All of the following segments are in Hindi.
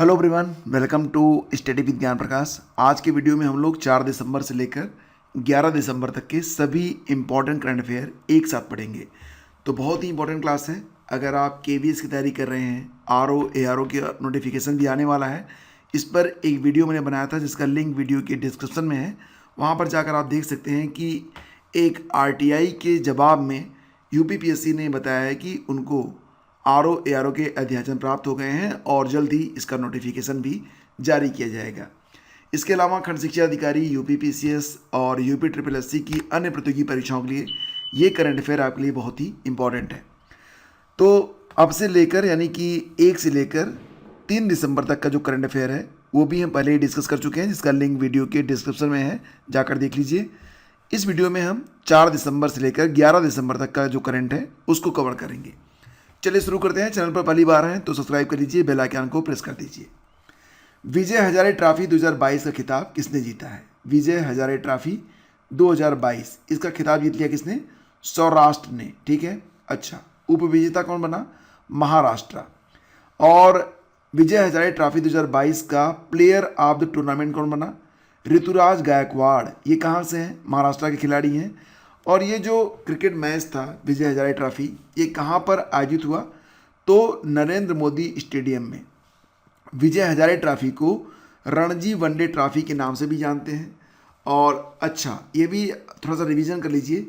Hello everyone, welcome to study with Gyan Prakash. आज के वीडियो में हम लोग 4 दिसंबर से लेकर 11 दिसंबर तक के सभी इम्पॉर्टेंट करंट अफेयर एक साथ पढ़ेंगे। तो बहुत ही इंपॉर्टेंट क्लास है। अगर आप केवीएस की तैयारी कर रहे हैं, आरओ एआरओ की नोटिफिकेशन भी आने वाला है। इस पर एक वीडियो मैंने बनाया था जिसका लिंक वीडियो के डिस्क्रिप्शन में है। वहाँ पर जाकर आप देख सकते हैं कि एक आरटीआई के जवाब में यूपीपीएससी ने बताया है कि उनको आरओ एआरओ के अध्याचन प्राप्त हो गए हैं और जल्द ही इसका नोटिफिकेशन भी जारी किया जाएगा। इसके अलावा खंड शिक्षा अधिकारी, यूपीपीसीएस और यूपी ट्रिपल एससी की अन्य प्रतियोगी परीक्षाओं के लिए ये करंट अफेयर आपके लिए बहुत ही इंपॉर्टेंट है। तो अब से लेकर यानी कि 1 से लेकर 3 दिसंबर तक का जो करंट अफेयर है वो भी हम पहले ही डिस्कस कर चुके हैं, जिसका लिंक वीडियो के डिस्क्रिप्शन में है, जाकर देख लीजिए। इस वीडियो में हम 4 दिसंबर से लेकर 11 दिसंबर तक का जो करंट है उसको कवर करेंगे। चलिए शुरू करते हैं। चैनल पर पहली बार हैं तो सब्सक्राइब कर लीजिए, बेल आइकन को प्रेस कर दीजिए। विजय हजारे ट्रॉफी 2022 का खिताब किसने जीता है? विजय हजारे ट्रॉफी 2022 इसका खिताब जीत लिया किसने? सौराष्ट्र ने। ठीक है। अच्छा, उपविजेता कौन बना? महाराष्ट्र। और विजय हजारे ट्रॉफी 2022 का प्लेयर ऑफ द टूर्नामेंट कौन बना? ऋतुराज गायकवाड़। ये कहाँ से हैं? महाराष्ट्र के खिलाड़ी हैं। और ये जो क्रिकेट मैच था विजय हजारे ट्रॉफी, ये कहाँ पर आयोजित हुआ? तो नरेंद्र मोदी स्टेडियम में। विजय हजारे ट्रॉफी को रणजी वनडे ट्रॉफी के नाम से भी जानते हैं। और अच्छा, ये भी थोड़ा सा रिवीजन कर लीजिए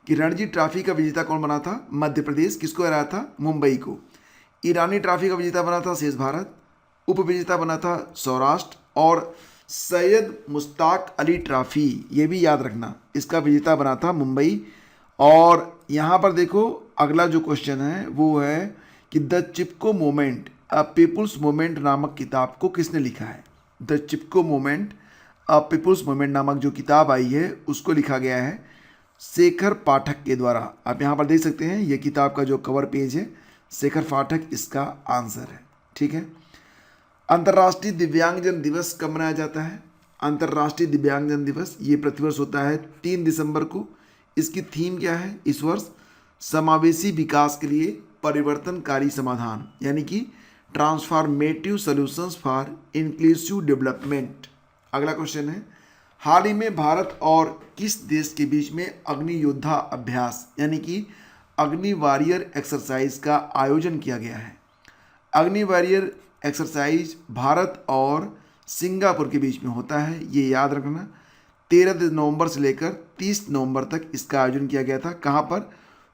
कि रणजी ट्रॉफी का विजेता कौन बना था? मध्य प्रदेश। किसको हराया था? मुंबई को। ईरानी ट्रॉफी का विजेता बना था शेष भारत। उपविजेता बना था सौराष्ट्र। और सैयद मुश्ताक अली ट्रॉफी, ये भी याद रखना, इसका विजेता बना था मुंबई। और यहाँ पर देखो अगला जो क्वेश्चन है वो है कि the Chipko movement a people's movement नामक किताब को किसने लिखा है? The Chipko movement a people's movement नामक जो किताब आई है उसको लिखा गया है शेखर पाठक के द्वारा। आप यहाँ पर देख सकते हैं, ये किताब का जो कवर पेज है शेखर पाठक इसका आंसर है। ठीक है। अंतर्राष्ट्रीय दिव्यांगजन दिवस कब मनाया जाता है? अंतर्राष्ट्रीय दिव्यांगजन दिवस ये प्रतिवर्ष होता है 3 दिसंबर को। इसकी थीम क्या है इस वर्ष? समावेशी विकास के लिए परिवर्तनकारी समाधान, यानी कि transformative solutions for inclusive development. अगला क्वेश्चन है, हाल ही में भारत और किस देश के बीच में अग्नि योद्धा अभ्यास यानी कि अग्नि वॉरियर एक्सरसाइज का आयोजन किया गया है? अग्नि वॉरियर एक्सरसाइज भारत और सिंगापुर के बीच में होता है, ये याद रखना। 13 नवंबर से लेकर 30 नवंबर तक इसका आयोजन किया गया था। कहाँ पर?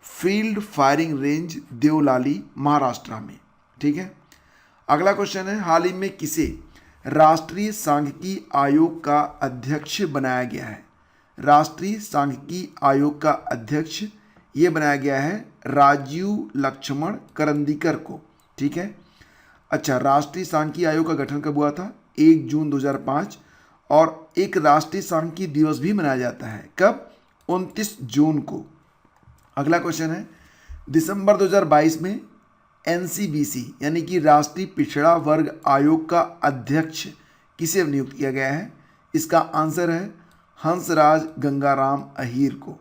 Field firing range Deolali, Maharashtra में। ठीक है। अगला क्वेश्चन है, हाल ही में किसे राष्ट्रीय सांख्यिकी आयोग का अध्यक्ष बनाया गया है? राष्ट्रीय सांख्यिकी आयोग का अध्यक्ष ये बनाया गया है राजीव लक्ष्मण करंदीकर को। ठीक है। अच्छा, राष्ट्रीय सांख्यिकी आयोग का गठन कब हुआ था? 1 जून 2005। और एक राष्ट्रीय सांख्यिकी दिवस भी मनाया जाता है। कब? 29 जून को। अगला क्वेश्चन है, दिसंबर 2022 में एनसीबीसी यानी कि राष्ट्रीय पिछड़ा वर्ग आयोग का अध्यक्ष किसे नियुक्त किया गया है? इसका आंसर है हंसराज गंगाराम अहीर को।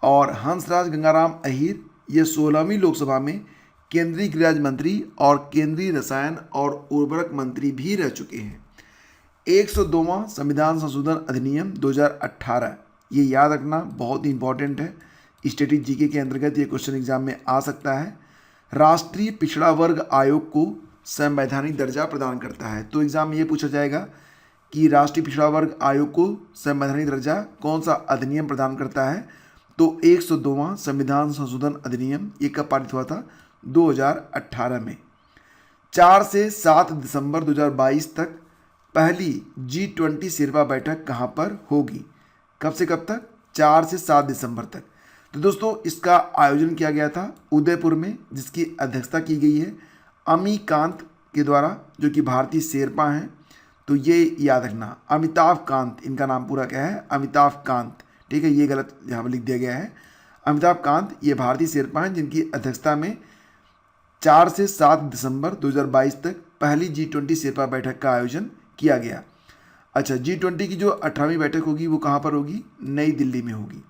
और हंसराज गंगाराम अहीर ये 16वीं लोकसभा में केंद्रीय गृह राज्य मंत्री और केंद्रीय रसायन और उर्वरक मंत्री भी रह चुके हैं। 102वां संविधान संशोधन अधिनियम 2018, ये याद रखना, बहुत ही इंपॉर्टेंट है। स्टैटिक जीके के अंतर्गत ये क्वेश्चन एग्जाम में आ सकता है। राष्ट्रीय पिछड़ा वर्ग आयोग को संवैधानिक दर्जा प्रदान करता है। तो एग्जाम में ये पूछा जाएगा कि राष्ट्रीय पिछड़ा वर्ग आयोग को संवैधानिक दर्जा कौन सा अधिनियम प्रदान करता है? तो 102वां संविधान संशोधन अधिनियम ये कब पारित हुआ था? 2018 में। 4 से 7 दिसंबर 2022 तक पहली G20 शेरपा बैठक कहाँ पर होगी? कब से कब तक? 4 से 7 दिसंबर तक। तो दोस्तों इसका आयोजन किया गया था उदयपुर में, जिसकी अध्यक्षता की गई है अमी कांत के द्वारा, जो कि भारतीय शेरपा हैं। तो ये याद रखना, अमिताभ कांत इनका नाम पूरा क्या है? अमिताभ कांत। ठीक है, ये गलत यहाँ पर लिख दिया गया है। अमिताभ कांत ये भारतीय शेरपा हैं जिनकी अध्यक्षता में 4 से 7 दिसंबर 2022 तक पहली G20 शेरपा बैठक का आयोजन किया गया। अच्छा, G20 की जो 18वीं बैठक होगी वो कहाँ पर होगी? नई दिल्ली में होगी।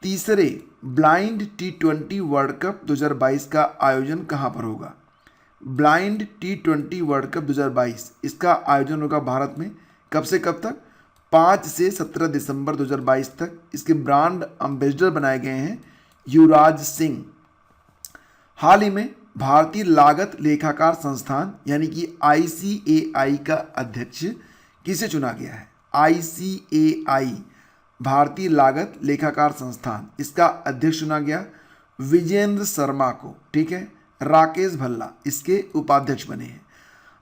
तीसरे ब्लाइंड T20 वर्ल्ड कप 2022 का आयोजन कहाँ पर होगा? ब्लाइंड T20 वर्ल्ड कप 2022 इसका आयोजन होगा भारत में कब से कब तक? 5 से 17 दिसंबर 2022 तक। इसके ब्रांड एम्बेसडर बनाए गए हैं युवराज सिंह। हाल ही में भारतीय लागत लेखाकार संस्थान यानी कि ICAI का अध्यक्ष किसे चुना गया है? ICAI भारतीय लागत लेखाकार संस्थान, इसका अध्यक्ष चुना गया विजेंद्र शर्मा को। ठीक है, राकेश भल्ला इसके उपाध्यक्ष बने हैं।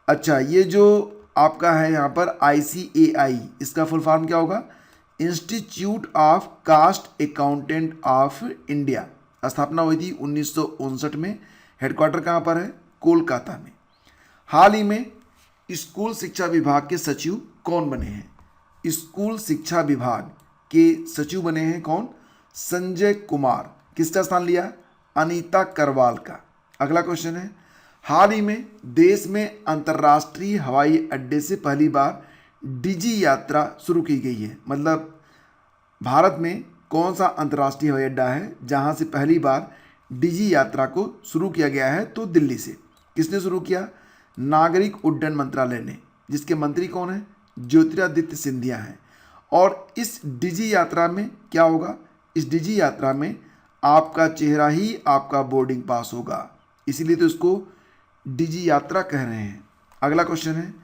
अच्छा, ये जो आपका है यहाँ पर ICAI, इसका फुल फॉर्म क्या होगा? Institute of cast accountant of India. स्थापना हुई थी 1959 में। हेडक्वार्टर कहाँ पर है? कोलकाता में। हाल ही में स्कूल शिक्षा विभाग के सचिव कौन बने हैं? स्कूल शिक्षा विभाग के सचिव बने हैं कौन? संजय कुमार। किसका स्थान लिया? अनीता करवाल का। अगला क्वेश्चन है, हाल ही में देश में अंतर्राष्ट्रीय हवाई अड्डे से पहली बार डिजी यात्रा शुरू की गई है। मतलब भारत में कौन सा अंतर्राष्ट्रीय हवाई अड्डा है जहां से पहली बार डिजी यात्रा को शुरू किया गया है? तो दिल्ली से। किसने शुरू किया? नागरिक उड्डयन मंत्रालय ने, जिसके मंत्री कौन है? ज्योतिरादित्य सिंधिया हैं। और इस डिजी यात्रा में क्या होगा? इस डिजी यात्रा में आपका चेहरा ही आपका बोर्डिंग पास होगा, इसीलिए तो इसको डिजी यात्रा कह रहे हैं। अगला क्वेश्चन है,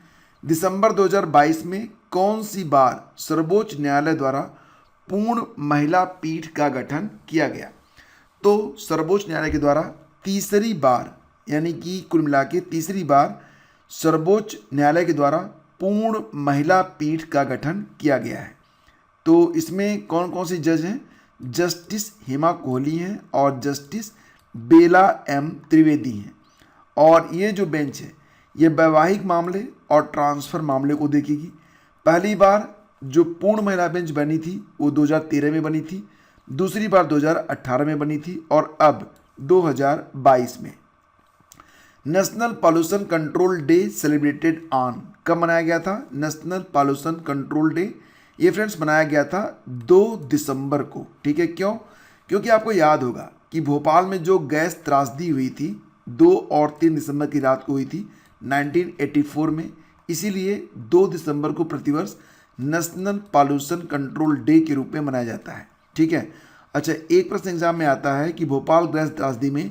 दिसंबर 2022 में कौन सी बार सर्वोच्च न्यायालय द्वारा पूर्ण महिला पीठ का गठन किया गया? तो सर्वोच्च न्यायालय के द्वारा तीसरी बार, यानी कि कुल मिला के तीसरी बार सर्वोच्च न्यायालय के द्वारा पूर्ण महिला पीठ का गठन किया गया है। तो इसमें कौन कौन से जज हैं? जस्टिस हेमा कोहली हैं और जस्टिस बेला एम त्रिवेदी हैं। और ये जो बेंच है ये वैवाहिक मामले और ट्रांसफ़र मामले को देखेगी। पहली बार जो पूर्ण महिला बेंच बनी थी वो 2013 में बनी थी, दूसरी बार 2018 में बनी थी और अब 2022 में। National pollution control day celebrated on, कब मनाया गया था? नेशनल पॉल्यूशन कंट्रोल डे ये फ्रेंड्स मनाया गया था 2 दिसंबर को। ठीक है, क्यों? क्योंकि आपको याद होगा कि भोपाल में जो गैस त्रासदी हुई थी 2 और 3 दिसंबर की रात को हुई थी 1984 में, इसीलिए 2 दिसंबर को प्रतिवर्ष नेशनल पॉल्यूशन कंट्रोल डे के रूप में मनाया जाता है। ठीक है। अच्छा, एक प्रश्न एग्जाम में आता है कि भोपाल गैस त्रासदी में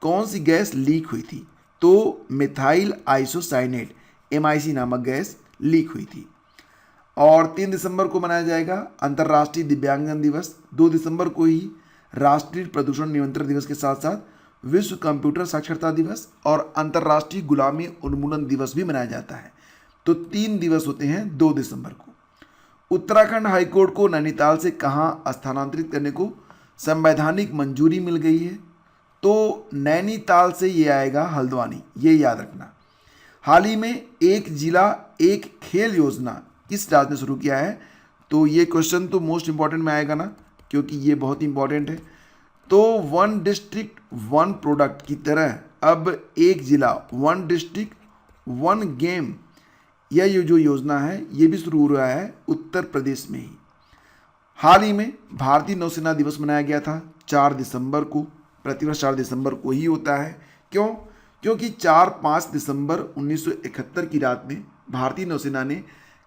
कौन सी गैस लीक हुई थी? तो मिथाइल आइसोसाइनेट MIC नामक गैस लीक हुई थी। और 3 दिसंबर को मनाया जाएगा अंतर्राष्ट्रीय दिव्यांगजन दिवस। 2 दिसंबर को ही राष्ट्रीय प्रदूषण नियंत्रण दिवस के साथ साथ विश्व कंप्यूटर साक्षरता दिवस और अंतर्राष्ट्रीय गुलामी उन्मूलन दिवस भी मनाया जाता है। तो 3 दिवस होते हैं 2 दिसंबर को। उत्तराखंड हाईकोर्ट को नैनीताल से कहाँ स्थानांतरित करने को संवैधानिक मंजूरी मिल गई है? तो नैनीताल से ये आएगा हल्द्वानी, ये याद रखना। हाल ही में एक जिला एक खेल योजना किस राज्य ने शुरू किया है? तो ये क्वेश्चन तो मोस्ट इंपॉर्टेंट में आएगा ना, क्योंकि ये बहुत इंपॉर्टेंट है। तो 1 डिस्ट्रिक्ट 1 प्रोडक्ट की तरह अब एक जिला 1 डिस्ट्रिक्ट 1 गेम, यह ये जो योजना है ये भी शुरू हो रहा है उत्तर प्रदेश में ही। हाल ही में भारतीय नौसेना दिवस मनाया गया था 4 दिसंबर को। प्रतिवर्ष 4 दिसंबर को ही होता है। क्यों? क्योंकि 4-5 दिसंबर 1971 की रात में भारतीय नौसेना ने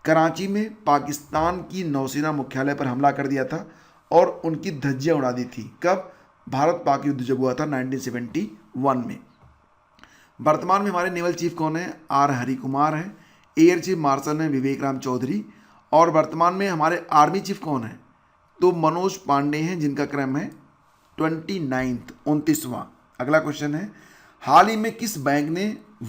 कराची में पाकिस्तान की नौसेना मुख्यालय पर हमला कर दिया था और उनकी धज्जियां उड़ा दी थी। कब? भारत पाक युद्ध जब हुआ था 1971 में। वर्तमान में हमारे नेवल चीफ कौन है? R हरि कुमार है। एयर चीफ मार्शल हैं विवेक राम चौधरी। और वर्तमान में हमारे आर्मी चीफ कौन है? तो मनोज पांडे हैं, जिनका क्रम है 29वां। अगला क्वेश्चन है, हाल ही में किस बैंक ने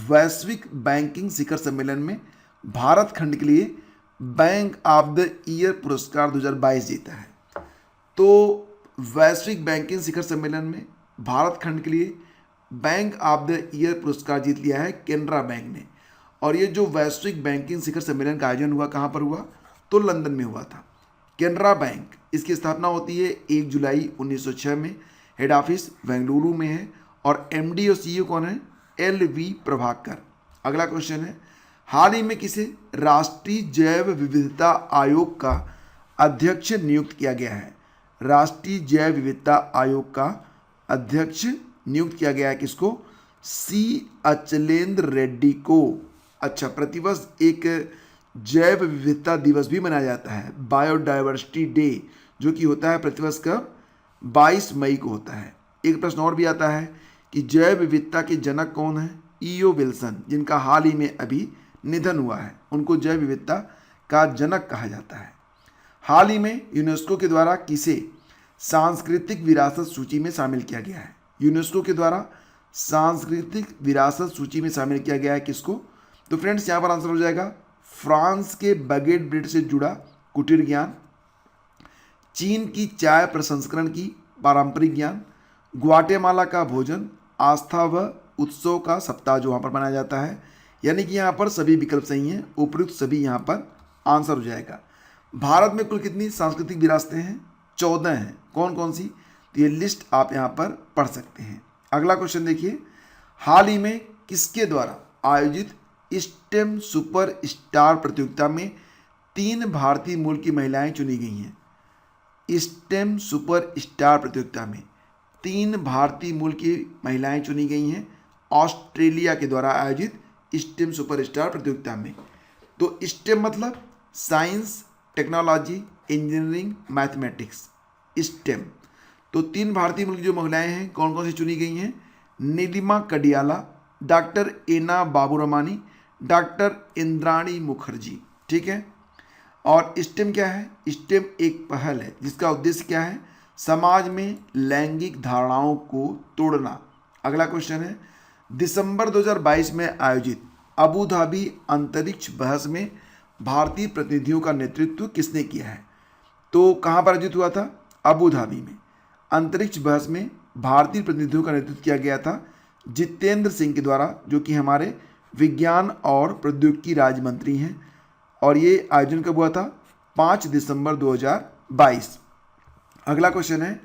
वैश्विक बैंकिंग शिखर सम्मेलन में भारत खंड के लिए बैंक ऑफ द ईयर पुरस्कार 2022 जीता है? तो वैश्विक बैंकिंग शिखर सम्मेलन में भारत खंड के लिए बैंक ऑफ द ईयर पुरस्कार जीत लिया है केनरा बैंक ने। और ये जो वैश्विक बैंकिंग शिखर सम्मेलन का आयोजन हुआ कहाँ पर हुआ? तो लंदन में हुआ था। केनरा बैंक, इसकी स्थापना होती है 1 जुलाई 1906 में। हेड ऑफिस बेंगलुरु में है और MD और CEO कौन है? LV प्रभाकर। अगला क्वेश्चन है, हाल ही में किसे राष्ट्रीय जैव विविधता आयोग का अध्यक्ष नियुक्त किया गया है? राष्ट्रीय जैव विविधता आयोग का अध्यक्ष नियुक्त किया गया है किसको? सी अचलेंद्र रेड्डी को। अच्छा, प्रतिवर्ष एक जैव विविधता दिवस भी मनाया जाता है, बायोडाइवर्सिटी डे, जो कि होता है प्रतिवर्ष कब, 22 मई को होता है। एक प्रश्न और भी आता है कि जैव विविधता के जनक कौन है? ईओ विल्सन, जिनका हाल ही में अभी निधन हुआ है, उनको जैव विविधता का जनक कहा जाता है। हाल ही में यूनेस्को के द्वारा किसे सांस्कृतिक विरासत सूची में शामिल किया गया है? यूनेस्को के द्वारा सांस्कृतिक विरासत सूची में शामिल किया गया है किसको? तो फ्रेंड्स यहाँ पर आंसर हो जाएगा फ्रांस के बगेट ब्रेड से जुड़ा कुटीर ज्ञान, चीन की चाय प्रसंस्करण की पारंपरिक ज्ञान, ग्वाटेमाला का भोजन, आस्था व उत्सव का सप्ताह जो वहाँ पर मनाया जाता है। यानी कि यहाँ पर सभी विकल्प सही हैं, उपयुक्त सभी यहाँ पर आंसर हो जाएगा। भारत में कुल कितनी सांस्कृतिक विरासतें हैं? 14 हैं। कौन कौन सी? तो ये लिस्ट आप यहाँ पर पढ़ सकते हैं। अगला क्वेश्चन देखिए, हाल ही में किसके द्वारा आयोजित स्टेम सुपर स्टार प्रतियोगिता में 3 भारतीय मूल की महिलाएं चुनी गई हैं? स्टेम सुपर स्टार प्रतियोगिता में 3 भारतीय मूल की महिलाएं चुनी गई हैं ऑस्ट्रेलिया के द्वारा आयोजित स्टेम सुपर स्टार प्रतियोगिता में। तो स्टेम मतलब science, technology, engineering, mathematics, stem. तो 3 भारतीय मूल की जो महिलाएं हैं कौन कौन सी चुनी गई हैं? नीलिमा कडियाला, डॉक्टर एना बाबूरमानी, डॉक्टर इंद्राणी मुखर्जी। ठीक है। और स्टेम क्या है? स्टेम एक पहल है जिसका उद्देश्य क्या है? समाज में लैंगिक धारणाओं को तोड़ना। अगला क्वेश्चन है, दिसंबर 2022 में आयोजित अबू धाबी अंतरिक्ष बहस में भारतीय प्रतिनिधियों का नेतृत्व किसने किया है? तो कहाँ पर आयोजित हुआ था? अबू धाबी में। अंतरिक्ष बहस में भारतीय प्रतिनिधियों का नेतृत्व किया गया था जितेंद्र सिंह के द्वारा, जो कि हमारे विज्ञान और प्रौद्योगिकी राज्य मंत्री हैं। और ये आयोजन कब हुआ था? 5 दिसंबर 2022। अगला क्वेश्चन है,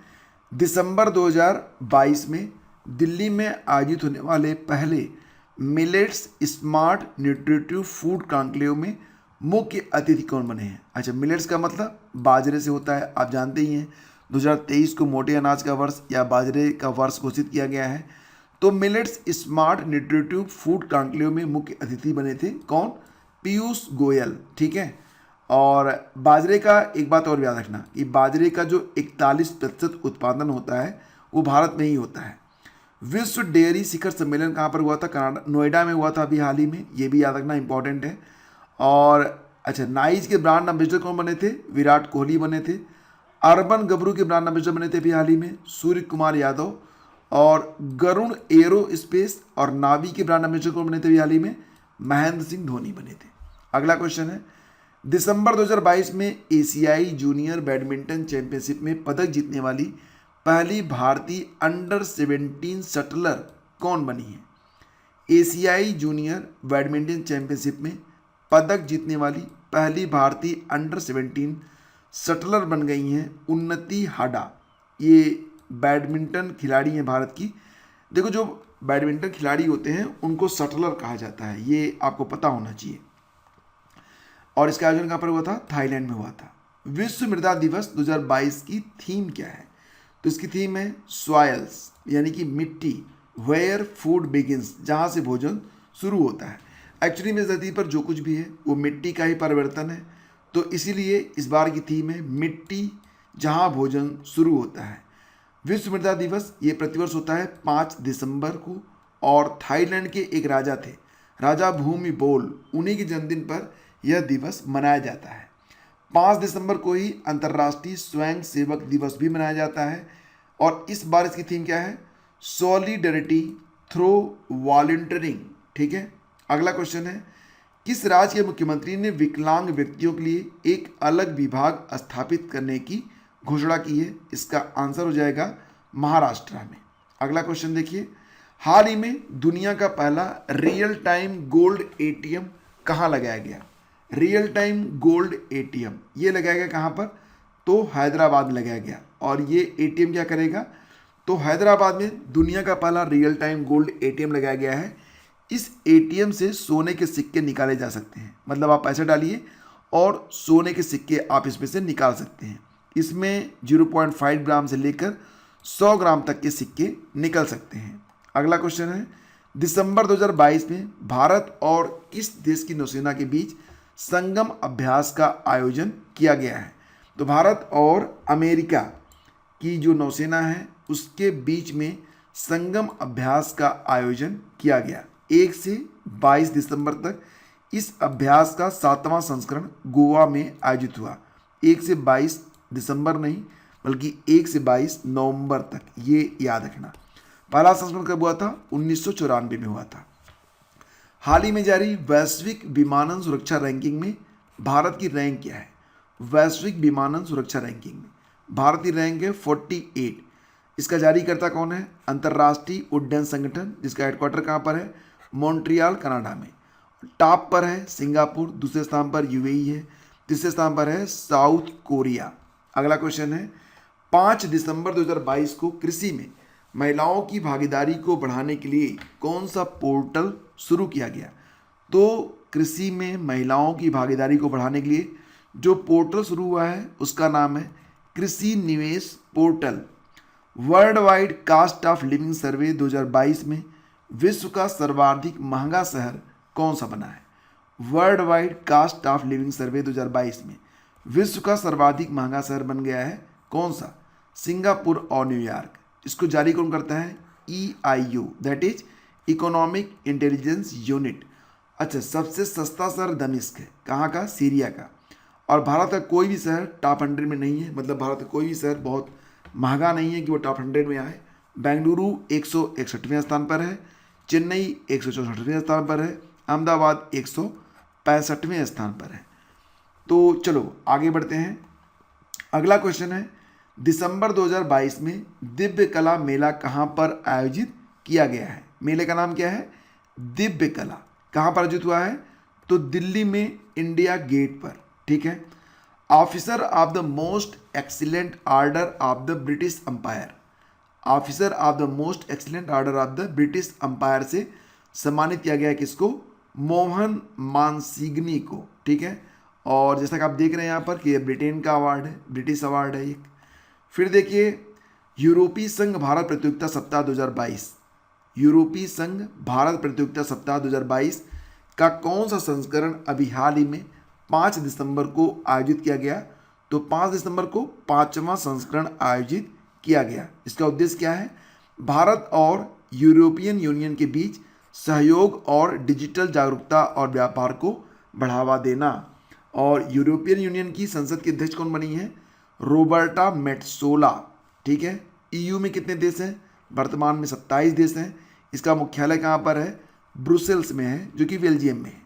दिसंबर 2022 में दिल्ली में आयोजित होने वाले पहले millets smart nutritive food conclave में मुख्य अतिथि कौन बने हैं? अच्छा, मिलेट्स का मतलब बाजरे से होता है, आप जानते ही हैं। 2023 को मोटे अनाज का वर्ष या बाजरे का वर्ष घोषित किया गया है। तो millets smart nutritive food conclave में मुख्य अतिथि बने थे कौन? पीयूष गोयल। ठीक है। और बाजरे का एक बात और याद रखना कि बाजरे का जो 41% उत्पादन होता है वो भारत में ही होता है। विश्व डेयरी शिखर सम्मेलन कहाँ पर हुआ था? कनाडा, नोएडा में हुआ था अभी हाल ही में, ये भी याद रखना इंपॉर्टेंट है। और अच्छा, नाइज के ब्रांड एम्बेसडर कौन बने थे? विराट कोहली बने थे। अर्बन गबरू के ब्रांड एम्बेसडर बने थे अभी हाल ही में सूर्य कुमार यादव। और गरुण एरो स्पेस और नावी के ब्रांड एम्बेसडर कौन बने थे अभी हाल ही में? महेंद्र सिंह धोनी बने थे। अगला क्वेश्चन है, दिसंबर 2022 में एशियाई जूनियर बैडमिंटन चैंपियनशिप में पदक जीतने वाली पहली भारतीय अंडर 17 शटलर कौन बनी है? एशियाई जूनियर बैडमिंटन चैंपियनशिप में पदक जीतने वाली पहली भारतीय अंडर 17 शटलर बन गई हैं उन्नति हाडा। ये बैडमिंटन खिलाड़ी हैं भारत की। देखो, जो बैडमिंटन खिलाड़ी होते हैं उनको शटलर कहा जाता है, ये आपको पता होना चाहिए। और इसका आयोजन कहाँ पर हुआ था? थाईलैंड में हुआ था। विश्व मृदा दिवस 2022 की थीम क्या है? तो इसकी थीम है सॉयल्स, यानी कि मिट्टी, वेयर फूड बिगिंस, जहाँ से भोजन शुरू होता है। एक्चुअली में धरती पर जो कुछ भी है वो मिट्टी का ही परिवर्तन है, तो इसीलिए इस बार की थीम है मिट्टी जहाँ भोजन शुरू होता है। विश्व मृदा दिवस ये प्रतिवर्ष होता है 5 दिसंबर को। और थाईलैंड के एक राजा थे, राजा भूमि बोल, उन्हीं के जन्मदिन पर यह दिवस मनाया जाता है। 5 दिसंबर को ही अंतर्राष्ट्रीय स्वयं सेवक दिवस भी मनाया जाता है। और इस बार इसकी थीम क्या है? Solidarity through volunteering. ठीक है। अगला क्वेश्चन है, किस राज्य के मुख्यमंत्री ने विकलांग व्यक्तियों के लिए एक अलग विभाग स्थापित करने की घोषणा की है? इसका आंसर हो जाएगा महाराष्ट्र में। अगला क्वेश्चन देखिए, हाल ही में दुनिया का पहला रियल टाइम गोल्ड एटीएम कहाँ लगाया गया? रियल टाइम गोल्ड एटीएम ये लगाया गया कहाँ पर? तो हैदराबाद में लगाया गया। और ये एटीएम क्या करेगा? तो हैदराबाद में दुनिया का पहला रियल टाइम गोल्ड एटीएम लगाया गया है। इस एटीएम से सोने के सिक्के निकाले जा सकते हैं, मतलब आप पैसे डालिए और सोने के सिक्के आप इसमें से निकाल सकते हैं। इसमें 0.5 ग्राम से लेकर 100 ग्राम तक के सिक्के निकल सकते हैं। अगला क्वेश्चन है, दिसंबर 2022 में भारत और किस देश की नौसेना के बीच संगम अभ्यास का आयोजन किया गया है? तो भारत और अमेरिका की जो नौसेना है उसके बीच में संगम अभ्यास का आयोजन किया गया 1 से 22 दिसंबर तक। इस अभ्यास का 7वां संस्करण गोवा में आयोजित हुआ। 1 से 22 दिसंबर नहीं बल्कि 1 से 22 नवंबर तक, ये याद रखना। पहला संस्करण कब हुआ था? 1994 में हुआ था। हाल ही में जारी वैश्विक विमानन सुरक्षा रैंकिंग में भारत की रैंक क्या है? वैश्विक विमानन सुरक्षा रैंकिंग में भारत की रैंक है 48। इसका जारीकर्ता कौन है? अंतर्राष्ट्रीय उड्डयन संगठन, जिसका हेडक्वार्टर कहाँ पर है? मॉन्ट्रियल, कनाडा में। टॉप पर है सिंगापुर, दूसरे स्थान पर यूएई है, तीसरे स्थान पर है साउथ कोरिया। अगला क्वेश्चन है, 5 दिसंबर 2022 को कृषि में महिलाओं की भागीदारी को बढ़ाने के लिए कौन सा पोर्टल शुरू किया गया? तो कृषि में महिलाओं की भागीदारी को बढ़ाने के लिए जो पोर्टल शुरू हुआ है उसका नाम है कृषि निवेश portal. World wide cost of living survey 2022 में विश्व का सर्वाधिक महंगा शहर कौन सा बना है? World wide cost of living survey 2022 में विश्व का सर्वाधिक महंगा शहर बन गया है कौन सा? सिंगापुर और न्यूयॉर्क। इसको जारी कौन करता है? EIU, that is economic intelligence unit. अच्छा, सबसे सस्ता शहर दमिश्क है, कहाँ का? सीरिया का। और भारत का कोई भी शहर टॉप 100 में नहीं है, मतलब भारत का कोई भी शहर बहुत महंगा नहीं है कि वो टॉप 100 में आए। बेंगलुरु 161वें स्थान पर है, चेन्नई 164वें स्थान पर है, अहमदाबाद 165वें स्थान पर है। तो चलो आगे बढ़ते हैं। अगला क्वेश्चन है, दिसंबर 2022 में दिव्य कला मेला कहाँ पर आयोजित किया गया है? मेले का नाम क्या है? दिव्य कला। कहाँ पर आयोजित हुआ है? तो दिल्ली में इंडिया गेट पर, ठीक है। Officer of the most excellent order of the British umpire, officer of the most excellent order of the British umpire से सम्मानित किया गया है किसको? मोहन मानसिंघनी को, ठीक है। और जैसा कि आप देख रहे हैं यहाँ पर कि ये ब्रिटेन का अवार्ड है, ब्रिटिश अवार्ड है एक। फिर देखिए, यूरोपीय संघ भारत प्रतियोगिता सप्ताह 2022, यूरोपीय संघ भारत प्रतियोगिता सप्ताह 2022 का कौन सा संस्करण अभी हाल ही में 5 दिसंबर को आयोजित किया गया? तो 5 दिसंबर को 5वां संस्करण आयोजित किया गया। इसका उद्देश्य क्या है? भारत और यूरोपियन यूनियन के बीच सहयोग और डिजिटल जागरूकता और व्यापार को बढ़ावा देना। और यूरोपियन यूनियन की संसद की अध्यक्ष कौन बनी है? रॉबर्टा मेट्सोला, ठीक है। EU में कितने देश हैं? वर्तमान में 27 देश हैं। इसका मुख्यालय कहाँ पर है? ब्रुसेल्स में है, जो कि बेल्जियम में है।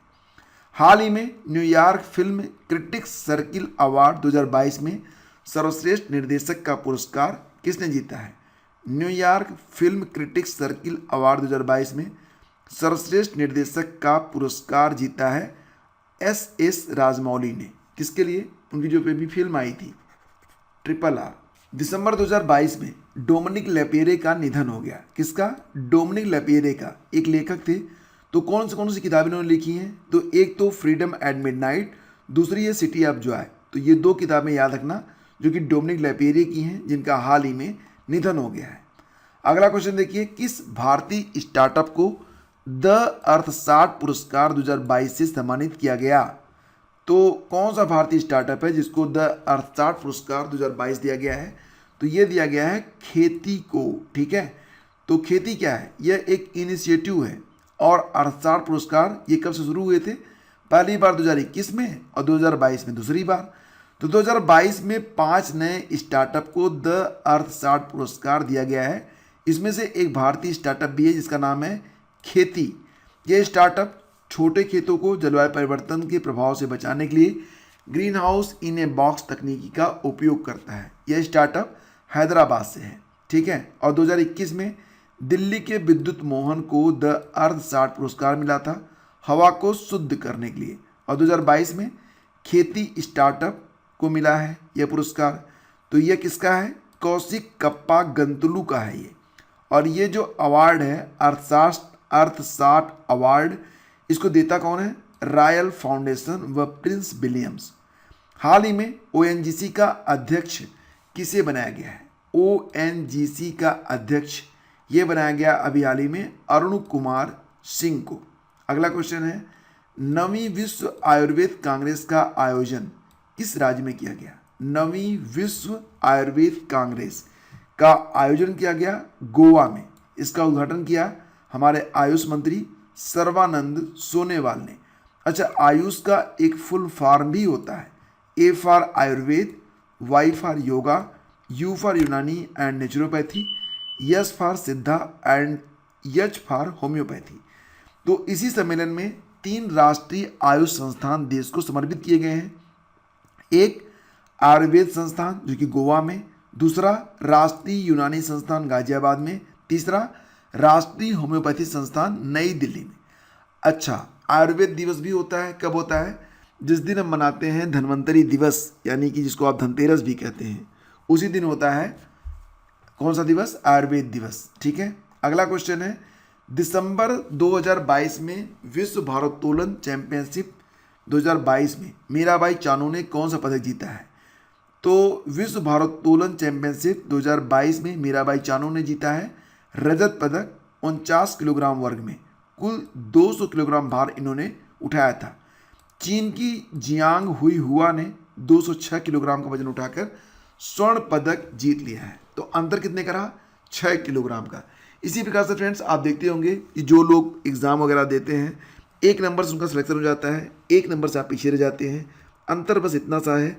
हाल ही में New York film critics circle award 2022 में सर्वश्रेष्ठ निर्देशक का पुरस्कार किसने जीता है? New York film critics circle award 2022 में सर्वश्रेष्ठ निर्देशक का पुरस्कार जीता है SS राजमौली ने। किसके लिए? उनकी जो भी फिल्म आई थी RRR। दिसंबर 2022 में डोमिनिक लेपेरे का निधन हो गया। किसका? डोमिनिक लेपेरे का, एक लेखक थे। तो कौन सी किताबें इन्होंने लिखी हैं? तो एक तो फ्रीडम एट मिडनाइट, दूसरी है सिटी ऑफ जॉय। तो ये 2 किताबें याद रखना जो कि डोमिनिक लेपेरे की हैं, जिनका हाल ही में निधन हो गया है। अगला क्वेश्चन देखिए, किस भारतीय स्टार्टअप को द अर्थशास्त्र पुरस्कार 2022 से सम्मानित किया गया? तो कौन सा भारतीय स्टार्टअप है जिसको द अर्थशास्त्र पुरस्कार 2022 दिया गया है? तो ये दिया गया है खेती को, ठीक है। तो खेती क्या है? यह एक इनिशिएटिव है। और अर्थशास्त्र पुरस्कार ये कब से शुरू हुए थे? पहली बार 2021 में और 2022 में दूसरी बार। तो 2022 में 5 नए स्टार्टअप को द अर्थशास्त्र पुरस्कार दिया गया है। इसमें से एक भारतीय स्टार्टअप भी है जिसका नाम है खेती। यह स्टार्टअप छोटे खेतों को जलवायु परिवर्तन के प्रभाव से बचाने के लिए green house in a box तकनीकी का उपयोग करता है। यह स्टार्टअप हैदराबाद से है, ठीक है। और 2021 में दिल्ली के विद्युत मोहन को द अर्थशास्त्र पुरस्कार मिला था हवा को शुद्ध करने के लिए। और 2022 में खेती स्टार्टअप को मिला है यह पुरस्कार। तो यह किसका है? कौशिक कप्पा गंतुलू का है ये। और ये जो अवार्ड है अर्थशास्त्र अवार्ड, इसको देता कौन है? रॉयल फाउंडेशन व प्रिंस विलियम्स। हाल ही में ONGC का अध्यक्ष किसे बनाया गया है? ONGC का अध्यक्ष ये बनाया गया अभी हाल ही में अरुण कुमार सिंह को। अगला क्वेश्चन है, नवीं विश्व आयुर्वेद कांग्रेस का आयोजन किस राज्य में किया गया? नवीं विश्व आयुर्वेद कांग्रेस का आयोजन किया गया गोवा में। इसका उद्घाटन किया हमारे आयुष मंत्री सर्बानंद सोनोवाल ने। अच्छा, आयुष का एक फुल फॉर्म भी होता है, A for Ayurveda, Y for yoga, U for Unani and naturopathy, S for Siddha and H for homeopathy. तो इसी सम्मेलन में 3 राष्ट्रीय आयुष संस्थान देश को समर्पित किए गए हैं। एक आयुर्वेद संस्थान जो कि गोवा में, दूसरा राष्ट्रीय यूनानी संस्थान गाजियाबाद में, तीसरा राष्ट्रीय होम्योपैथी संस्थान नई दिल्ली में। अच्छा, आयुर्वेद दिवस भी होता है, कब होता है? जिस दिन हम मनाते हैं धन्वंतरी दिवस, यानी कि जिसको आप धनतेरस भी कहते हैं, उसी दिन होता है कौन सा दिवस? आयुर्वेद दिवस। ठीक है, अगला क्वेश्चन है, दिसंबर 2022 में विश्व भारोत्तोलन चैंपियनशिप 2022 में मीराबाई चानू ने कौन सा पदक जीता है? तो विश्व भारोत्तोलन चैंपियनशिप 2022 में मीराबाई चानू ने जीता है रजत पदक। 49 किलोग्राम वर्ग में कुल 200 किलोग्राम भार इन्होंने उठाया था। चीन की जियांग हुई हुआ ने 206 किलोग्राम का वजन उठाकर स्वर्ण पदक जीत लिया है। तो अंतर कितने का रहा? 6 किलोग्राम का। इसी प्रकार से फ्रेंड्स आप देखते होंगे कि जो लोग एग्ज़ाम वगैरह देते हैं, 1 नंबर से उनका सिलेक्शन हो जाता है, 1 नंबर से आप पीछे रह जाते हैं। अंतर बस इतना सा है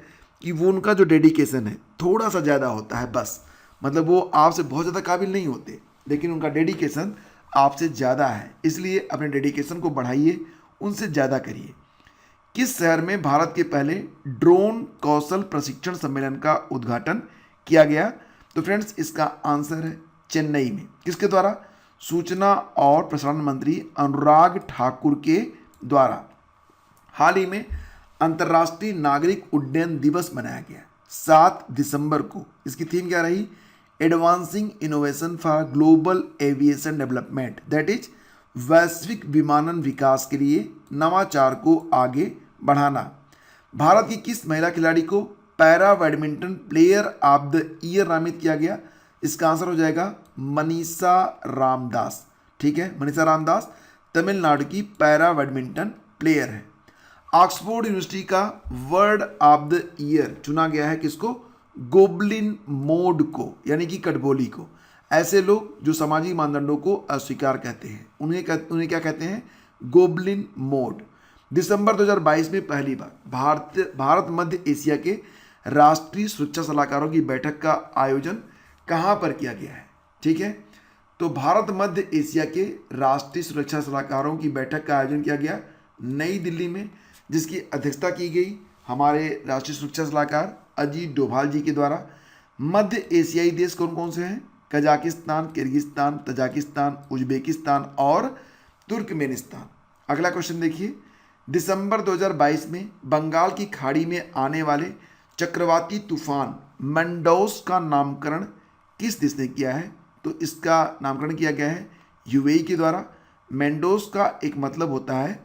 कि वो उनका जो डेडिकेशन है थोड़ा सा ज़्यादा होता है बस। मतलब वो आपसे बहुत ज़्यादा काबिल नहीं होते, लेकिन उनका डेडिकेशन आपसे ज़्यादा है, इसलिए अपने डेडिकेशन को बढ़ाइए, उनसे ज़्यादा करिए। किस शहर में भारत के पहले ड्रोन कौशल प्रशिक्षण सम्मेलन का उद्घाटन किया गया? तो फ्रेंड्स इसका आंसर है चेन्नई में। किसके द्वारा? सूचना और प्रसारण मंत्री अनुराग ठाकुर के द्वारा। हाल ही में अंतर्राष्ट्रीय नागरिक उड्डयन दिवस मनाया गया 7 दिसंबर को। इसकी थीम क्या रही? Advancing innovation for global aviation development, that is वैश्विक विमानन विकास के लिए नवाचार को आगे बढ़ाना। भारत की किस महिला खिलाड़ी को para badminton player of the year नामित किया गया? इसका आंसर हो जाएगा मनीषा रामदास। ठीक है, मनीषा रामदास तमिलनाडु की पैरा बैडमिंटन प्लेयर है। ऑक्सफोर्ड यूनिवर्सिटी का वर्ड ऑफ द ईयर चुना गया है किसको? गोबलिन मोड को, यानी कि कटबोली को। ऐसे लोग जो सामाजिक मानदंडों को अस्वीकार कहते हैं उन्हें क्या कहते हैं? Goblin mode. दिसंबर 2022 में पहली बार भारत मध्य एशिया के राष्ट्रीय सुरक्षा सलाहकारों की बैठक का आयोजन कहाँ पर किया गया है? ठीक है, तो भारत मध्य एशिया के राष्ट्रीय सुरक्षा सलाहकारों की बैठक का आयोजन किया गया नई दिल्ली में, जिसकी अध्यक्षता की गई हमारे राष्ट्रीय सुरक्षा सलाहकार अजीत डोभाल जी के द्वारा। मध्य एशियाई देश कौन कौन से हैं? कजाकिस्तान, किर्गिस्तान, तजाकिस्तान, उज्बेकिस्तान और तुर्कमेनिस्तान। अगला क्वेश्चन देखिए, दिसंबर 2022 में बंगाल की खाड़ी में आने वाले चक्रवाती तूफान मंडौस का नामकरण किस देश ने किया है? तो इसका नामकरण किया गया है यूएई के द्वारा। मेंडोस का एक मतलब होता है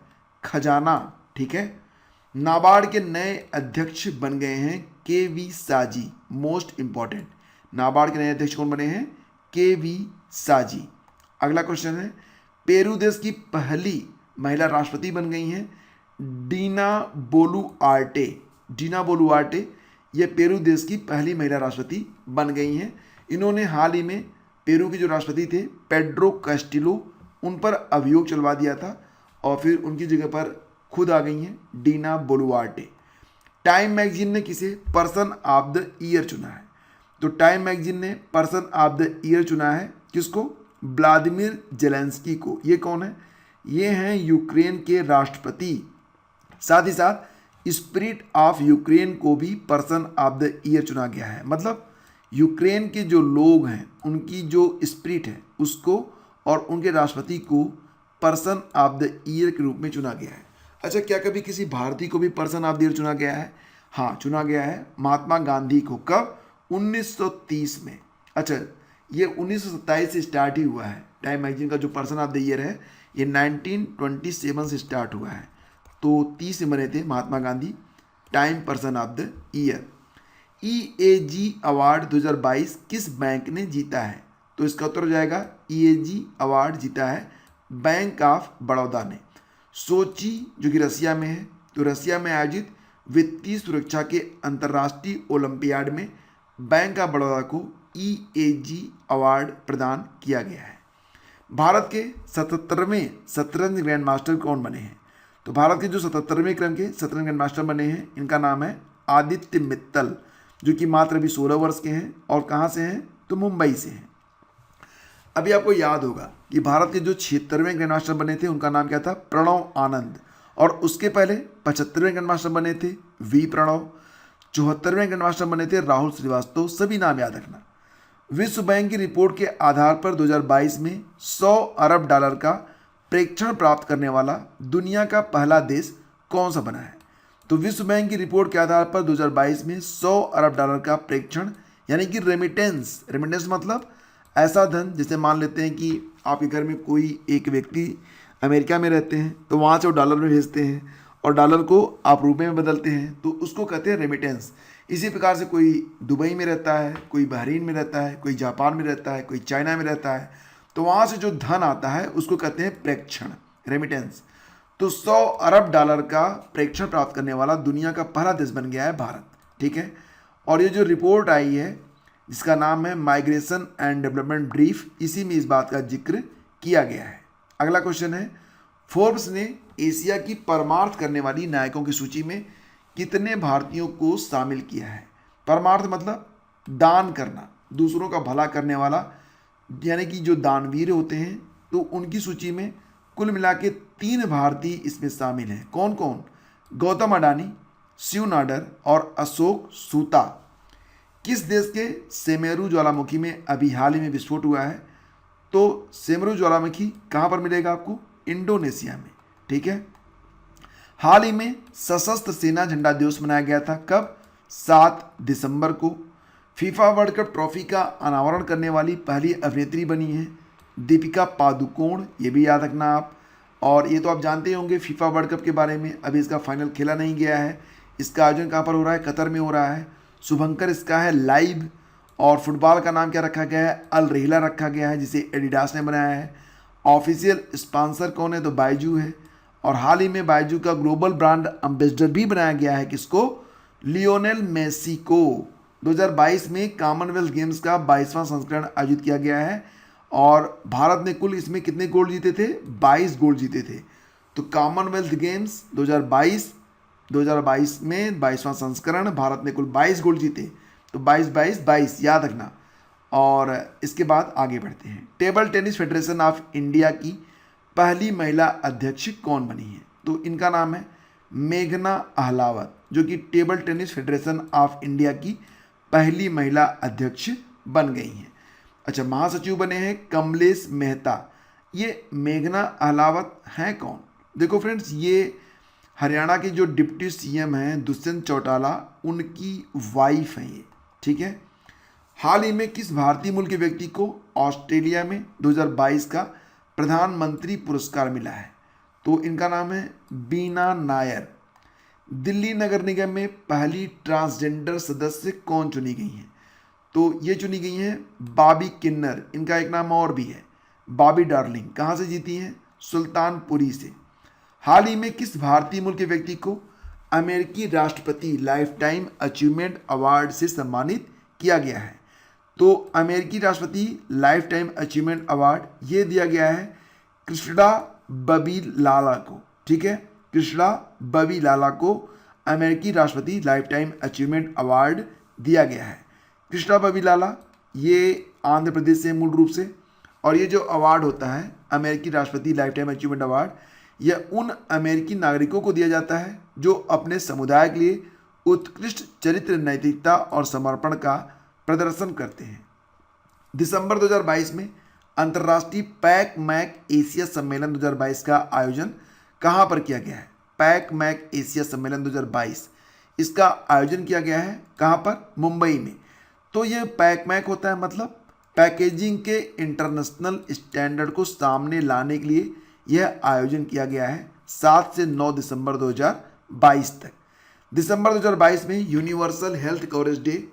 खजाना। ठीक है, नाबार्ड के नए अध्यक्ष बन गए हैं के.वी. साजी। मोस्ट इंपॉर्टेंट, नाबार्ड के नए अध्यक्ष कौन बने हैं? के.वी. साजी। अगला क्वेश्चन है, पेरू देश की पहली महिला राष्ट्रपति बन गई हैं डीना बोलुआर्टे। डीना बोलुआर्टे ये पेरू देश की पहली महिला राष्ट्रपति बन गई हैं। इन्होंने हाल ही में पेरू के जो राष्ट्रपति थे पेड्रो कास्टिलो, उन पर अभियोग चलवा दिया था और फिर उनकी जगह पर खुद आ गई हैं डीना बोलुआर्टे। टाइम मैगजीन ने किसे पर्सन ऑफ द ईयर चुना है? तो टाइम मैगजीन ने पर्सन ऑफ द ईयर चुना है किसको? व्लादिमीर जेलेंस्की को। ये कौन है? ये हैं यूक्रेन के राष्ट्रपति। साथ ही साथ स्पिरिट ऑफ यूक्रेन को भी पर्सन ऑफ द ईयर चुना गया है। मतलब यूक्रेन के जो लोग हैं उनकी जो स्पिरिट है उसको और उनके राष्ट्रपति को पर्सन ऑफ द ईयर के रूप में चुना गया है। अच्छा, क्या कभी किसी भारतीय को भी पर्सन ऑफ द ईयर चुना गया है? हाँ, चुना गया है महात्मा गांधी को। कब? 1930 में। अच्छा, ये 1927 से स्टार्ट ही हुआ है। टाइम मैगजीन का जो पर्सन ऑफ द ईयर है ये 1927 से स्टार्ट हुआ है। तो 30 में बने थे Mahatma Gandhi Time person of the year. EAG award 2022 किस बैंक ने जीता है? तो इसका उत्तर हो जाएगा ईएजी अवार्ड जीता है बैंक ऑफ बड़ौदा ने। सोची जो कि रसिया में है, तो रसिया में आयोजित वित्तीय सुरक्षा के अंतर्राष्ट्रीय ओलंपियाड में बैंक ऑफ बड़ौदा को ईएजी अवार्ड प्रदान किया गया है। भारत के 77वें शतरंज ग्रैंड मास्टर कौन बने हैं? तो भारत के जो 77वें क्रम के शतरंज ग्रैंड मास्टर बने हैं, इनका नाम है आदित्य मित्तल, जो कि मात्र अभी 16 वर्ष के हैं और कहाँ से हैं? तो मुंबई से हैं। अभी आपको याद होगा कि भारत के जो 76वें ग्रैंड मास्टर बने थे उनका नाम क्या था? प्रणव आनंद। और उसके पहले 75वें ग्रैंड मास्टर बने थे वी प्रणव, 74वें ग्रैंड मास्टर बने थे राहुल श्रीवास्तव। सभी नाम याद रखना। विश्व बैंक की रिपोर्ट के आधार पर 2022 में 100 अरब डॉलर का प्रेक्षण प्राप्त करने वाला दुनिया का पहला देश कौन सा बना है? तो विश्व बैंक की रिपोर्ट के आधार पर 2022 में 100 अरब डॉलर का प्रेक्षण यानी कि रेमिटेंस मतलब ऐसा धन, जैसे मान लेते हैं कि आपके घर में कोई एक व्यक्ति अमेरिका में रहते हैं तो वहाँ से वो डॉलर में भेजते हैं और डॉलर को आप रुपए में बदलते हैं, तो उसको कहते हैं रेमिटेंस। इसी प्रकार से कोई दुबई में रहता है, कोई बहरीन में रहता है, कोई जापान में रहता है, कोई चाइना में रहता है, तो वहाँ से जो धन आता है उसको कहते हैं प्रेक्षण, रेमिटेंस। तो 100 अरब डॉलर का प्रेक्षण प्राप्त करने वाला दुनिया का पहला देश बन गया है भारत। ठीक है, और ये जो रिपोर्ट आई है जिसका नाम है माइग्रेशन एंड डेवलपमेंट ब्रीफ, इसी में इस बात का जिक्र किया गया है। अगला क्वेश्चन है, फोर्ब्स ने एशिया की परमार्थ करने वाली नायकों की सूची में कितने भारतीयों को शामिल किया है? परमार्थ मतलब दान करना, दूसरों का भला करने वाला, यानी कि जो दानवीर होते हैं, तो उनकी सूची में कुल मिला के 3 भारतीय इसमें शामिल हैं। कौन कौन? गौतम अडानी, शिव नाडर और अशोक सूता। किस देश के सेमेरू ज्वालामुखी में अभी हाल ही में विस्फोट हुआ है? तो सेमेरू ज्वालामुखी कहाँ पर मिलेगा आपको? इंडोनेशिया में। ठीक है, हाल ही में सशस्त्र सेना झंडा दिवस मनाया गया था। कब? 7 दिसंबर को। फीफा वर्ल्ड कप ट्रॉफी का अनावरण करने वाली पहली अभिनेत्री बनी है दीपिका पादुकोण, ये भी याद रखना आप। और ये तो आप जानते ही होंगे फीफा वर्ल्ड कप के बारे में, अभी इसका फाइनल खेला नहीं गया है। इसका आयोजन कहाँ पर हो रहा है? कतर में हो रहा है। शुभंकर इसका है लाइव। और फुटबॉल का नाम क्या रखा गया है? अल रहीला रखा गया है, जिसे एडिडास ने बनाया है। ऑफिशियल स्पॉन्सर कौन है? तो बायजू है। और हाल ही में बायजू का ग्लोबल ब्रांड एम्बेसडर भी बनाया गया है। किसको? लियोनेल मेसी को। 2022 में कॉमनवेल्थ गेम्स का 22वां संस्करण आयोजित किया गया है और भारत ने कुल इसमें कितने गोल्ड जीते थे? 22 गोल्ड जीते थे। तो कॉमनवेल्थ गेम्स 2022 में 22वां संस्करण, भारत ने कुल 22 गोल्ड जीते। तो 22 याद रखना। और इसके बाद आगे बढ़ते हैं। Table tennis federation of India की पहली महिला अध्यक्ष कौन बनी है? तो इनका नाम है मेघना अहलावत, जो कि table tennis federation of India की पहली महिला अध्यक्ष बन गई हैं। अच्छा, महासचिव बने हैं कमलेश मेहता। ये मेघना अहलावत हैं कौन? देखो फ्रेंड्स, ये हरियाणा के जो डिप्टी सीएम हैं दुष्यंत चौटाला, उनकी वाइफ हैं ये। ठीक है, हाल ही में किस भारतीय मूल के व्यक्ति को ऑस्ट्रेलिया में 2022 का प्रधानमंत्री पुरस्कार मिला है? तो इनका नाम है बीना नायर। दिल्ली नगर निगम में पहली ट्रांसजेंडर सदस्य कौन चुनी गई हैं? तो ये चुनी गई हैं बॉबी किन्नर। इनका एक नाम और भी है, बॉबी डार्लिंग। कहाँ से जीती हैं? सुल्तानपुरी से। हाल ही में किस भारतीय मूल के व्यक्ति को अमेरिकी राष्ट्रपति लाइफ टाइम अचीवमेंट अवार्ड से सम्मानित किया गया है? तो अमेरिकी राष्ट्रपति लाइफ टाइम अचीवमेंट अवार्ड ये दिया गया है कृष्णा बबी लाला को। ठीक है, कृष्णा बबी लाला को अमेरिकी राष्ट्रपति लाइफ टाइम अचीवमेंट अवार्ड दिया गया है। कृष्णा बबी लाला ये आंध्र प्रदेश से मूल रूप से। और ये जो अवार्ड होता है अमेरिकी राष्ट्रपति लाइफ टाइम अचीवमेंट अवार्ड, यह उन अमेरिकी नागरिकों को दिया जाता है जो अपने समुदाय के लिए उत्कृष्ट चरित्र, नैतिकता और समर्पण का प्रदर्शन करते हैं। दिसंबर 2022 में अंतर्राष्ट्रीय पैक मैक एशिया सम्मेलन 2022 का आयोजन कहाँ पर किया गया है? पैक मैक एशिया सम्मेलन 2022, इसका आयोजन किया गया है कहाँ पर? मुंबई में। तो यह पैक मैक होता है मतलब पैकेजिंग के इंटरनेशनल स्टैंडर्ड को सामने लाने के लिए यह आयोजन किया गया है 7 से 9 दिसंबर 2022 तक। दिसंबर 2022 में यूनिवर्सल हेल्थ कवरेज डे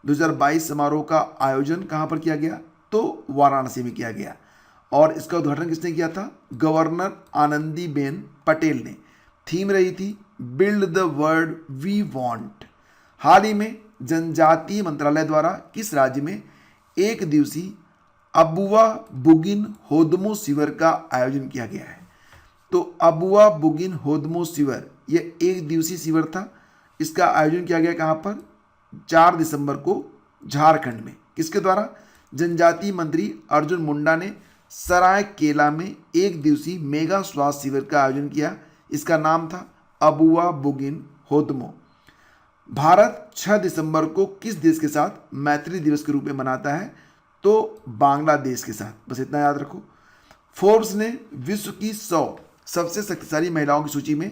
2022 समारोह का आयोजन कहाँ पर किया गया? तो वाराणसी में किया गया। और इसका उद्घाटन किसने किया था? गवर्नर आनंदीबेन पटेल ने। थीम रही थी build the world we want. हाल ही में जनजातीय मंत्रालय द्वारा किस राज्य में एक दिवसीय अबुआ बुगिन होदमो शिविर का आयोजन किया गया है? तो अबुआ बुगिन होदमो शिविर यह एक दिवसीय शिविर था। इसका आयोजन किया गया कहाँ पर? 4 दिसंबर को झारखंड में। किसके द्वारा? जनजातीय मंत्री अर्जुन मुंडा ने सरायकेला में एक दिवसीय मेगा स्वास्थ्य शिविर का आयोजन किया। इसका नाम था अबुआ बुगिन होदमो। भारत 6 दिसंबर को किस देश के साथ मैत्री दिवस के रूप में मनाता है? तो बांग्लादेश के साथ। बस इतना याद रखो। फोर्ब्स ने विश्व की 100 सबसे शक्तिशाली महिलाओं की सूची में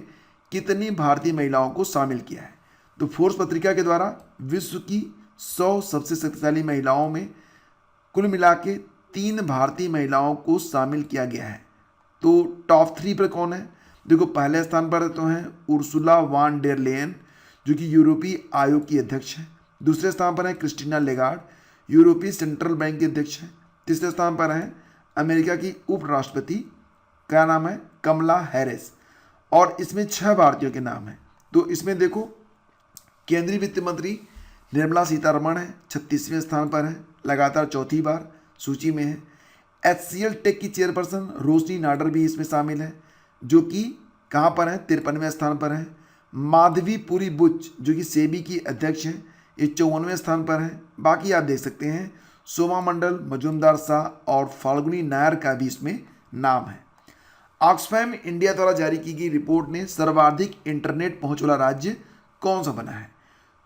कितनी भारतीय महिलाओं को शामिल किया है? तो फोर्ब्स पत्रिका के द्वारा विश्व की 100 सबसे शक्तिशाली महिलाओं में कुल मिला के 3 भारतीय महिलाओं को शामिल किया गया है। तो टॉप 3 पर कौन है? देखो, पहले स्थान पर तो हैं उर्सुला वान डेर लेयन, जो कि यूरोपीय आयोग की अध्यक्ष है। दूसरे स्थान पर है क्रिस्टीना लेगार्ड, यूरोपीय सेंट्रल बैंक के अध्यक्ष हैं। तीसरे स्थान पर हैं अमेरिका की उपराष्ट्रपति, क्या नाम है? कमला हैरिस। और इसमें 6 भारतीयों के नाम हैं। तो इसमें देखो, केंद्रीय वित्त मंत्री निर्मला सीतारमण है, 36वें स्थान पर है, लगातार चौथी बार सूची में है। HCL टेक की चेयरपर्सन रोशनी नाडर भी इसमें शामिल है, जो कि कहाँ पर है? 53वें स्थान पर है। माधवी पुरी बुच, जो कि सेबी की अध्यक्ष हैं, ये 54वें स्थान पर है। बाकी आप देख सकते हैं सोमा मंडल, मजूमदार शाह और फाल्गुनी नायर का भी इसमें नाम है। ऑक्सफैम इंडिया द्वारा जारी की गई रिपोर्ट ने सर्वाधिक इंटरनेट पहुंच वाला राज्य कौन सा बना है?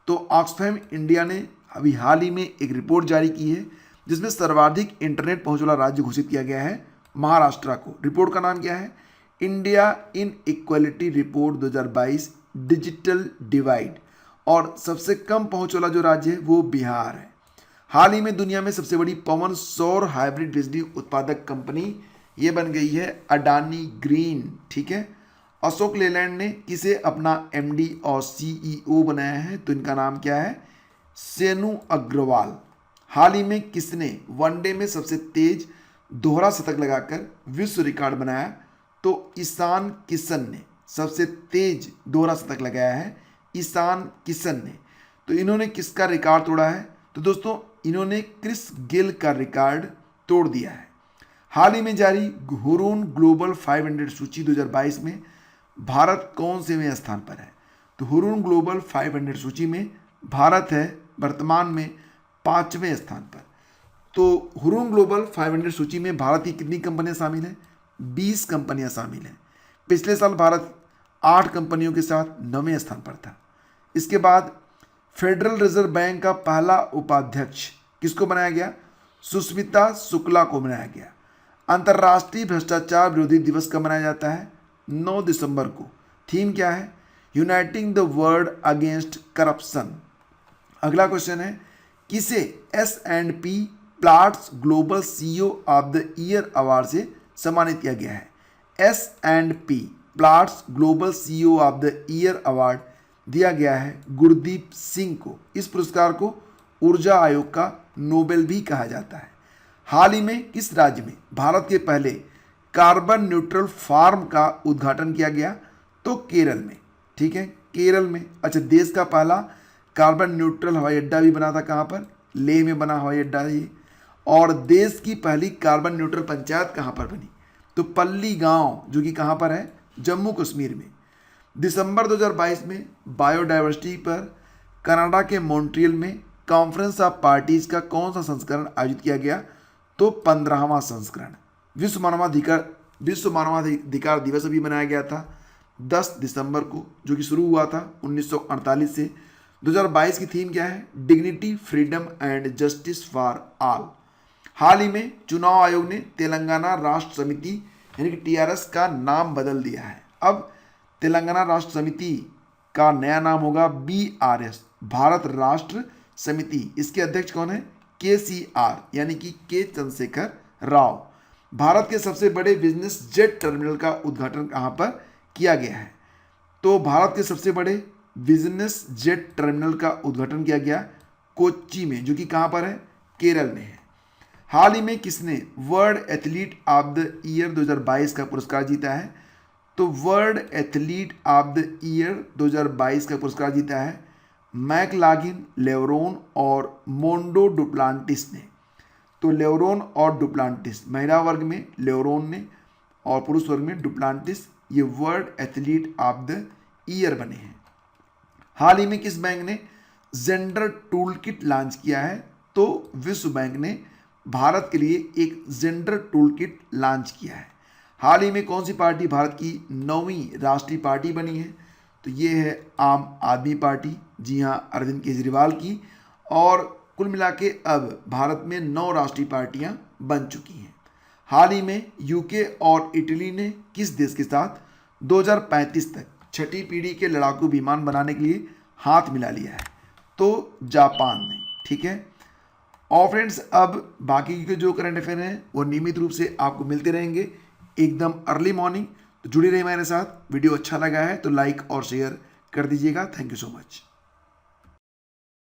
तो ऑक्सफैम इंडिया ने अभी हाल ही में एक रिपोर्ट जारी की है जिसमें सर्वाधिक इंटरनेट पहुंच वाला राज्य घोषित किया गया है महाराष्ट्र को। रिपोर्ट का नाम क्या है? India in equality report 2022 digital divide. और सबसे कम पहुंच वाला जो राज्य है वो बिहार है। हाल ही में दुनिया में सबसे बड़ी पवन सौर हाइब्रिड बिजली उत्पादक कंपनी ये बन गई है अडानी ग्रीन। ठीक है। अशोक लेलैंड ने किसे अपना MD और CEO बनाया है? तो इनका नाम क्या है? सेनु अग्रवाल। हाल ही में किसने वनडे में सबसे तेज दोहरा शतक लगाकर विश्व रिकॉर्ड बनाया? तो ईशान किशन ने सबसे तेज दोहरा शतक लगाया है, ईशान किशन ने। तो इन्होंने किसका रिकॉर्ड तोड़ा है? तो दोस्तों इन्होंने क्रिस गेल का रिकॉर्ड तोड़ दिया है। हाल ही में जारी हुरून ग्लोबल 500 सूची 2022 में भारत कौन से स्थान पर है? तो हुरून ग्लोबल 500 सूची में भारत है वर्तमान में 5वें स्थान पर। तो हुरून ग्लोबल 500 सूची में भारत की कितनी कंपनियां शामिल हैं? 20 कंपनियां शामिल हैं। पिछले साल भारत 8 कंपनियों के साथ 9वें स्थान पर था। इसके बाद फेडरल रिजर्व बैंक का पहला उपाध्यक्ष किसको बनाया गया? सुष्मिता शुक्ला को बनाया गया। अंतर्राष्ट्रीय भ्रष्टाचार विरोधी दिवस कब मनाया जाता है? 9 दिसंबर को। थीम क्या है? Uniting the world against corruption. अगला क्वेश्चन है, किसे S&P plots global CEO of the year award से सम्मानित किया गया है? S&P plots global CEO of the year award दिया गया है गुरदीप सिंह को। इस पुरस्कार को ऊर्जा आयोग का नोबेल भी कहा जाता है। हाल ही में किस राज्य में भारत के पहले कार्बन न्यूट्रल फार्म का उद्घाटन किया गया? तो केरल में। ठीक है, केरल में। अच्छा, देश का पहला कार्बन न्यूट्रल हवाई अड्डा भी बना था कहाँ पर? लेह में बना हवाई अड्डा ये। और देश की पहली कार्बन न्यूट्रल पंचायत कहाँ पर बनी? तो पल्ली गांव, जो कि कहाँ पर है? जम्मू कश्मीर में। दिसंबर 2022 में बायोडाइवर्सिटी पर कनाडा के मॉन्ट्रियल में कॉन्फ्रेंस ऑफ पार्टीज का कौन सा संस्करण आयोजित किया गया? तो 15वां संस्करण। विश्व मानवाधिकार दिवस भी मनाया गया था 10 दिसंबर को, जो कि शुरू हुआ था 1948 से। 2022 की थीम क्या है? Dignity, freedom and justice for all. हाल ही में चुनाव आयोग ने तेलंगाना राष्ट्र समिति यानी कि TRS का नाम बदल दिया है। अब तेलंगाना राष्ट्र समिति का नया नाम होगा BRS, भारत राष्ट्र समिति। इसके अध्यक्ष कौन है? KCR यानी कि के चंद्रशेखर राव। भारत के सबसे बड़े बिजनेस जेट टर्मिनल का उद्घाटन कहाँ पर किया गया है? तो भारत के सबसे बड़े बिजनेस जेट टर्मिनल का उद्घाटन किया गया कोच्चि में, जो कि कहाँ पर है? केरल में है। हाल ही में किसने world athlete of the year 2022 का पुरस्कार जीता है? तो world athlete of the year 2022 का पुरस्कार जीता है मैकलागिन, लेवरोन और मोंडो डुप्लांटिस ने। तो लेवरोन और डुप्लांटिस, महिला वर्ग में लेवरोन ने और पुरुष वर्ग में डुप्लांटिस, ये world athlete of the year बने हैं। हाल ही में किस बैंक ने जेंडर टूल किट लॉन्च किया है? तो विश्व बैंक ने भारत के लिए एक जेंडर टूल किट लॉन्च किया है। हाल ही में कौन सी पार्टी भारत की 9वीं राष्ट्रीय पार्टी बनी है? तो ये है आम आदमी पार्टी, जी हाँ, अरविंद केजरीवाल की। और कुल मिला के अब भारत में 9 राष्ट्रीय पार्टियां बन चुकी हैं। हाल ही में यूके और इटली ने किस देश के साथ 2035 तक छठी पीढ़ी के लड़ाकू विमान बनाने के लिए हाथ मिला लिया है? तो जापान ने। ठीक है। और फ्रेंड्स, अब बाकी के जो करंट अफेयर हैं वो नियमित रूप से आपको मिलते रहेंगे एकदम अर्ली मॉर्निंग। तो जुड़े रहिए मेरे साथ। वीडियो अच्छा लगा है तो लाइक और शेयर कर दीजिएगा। Thank you so much.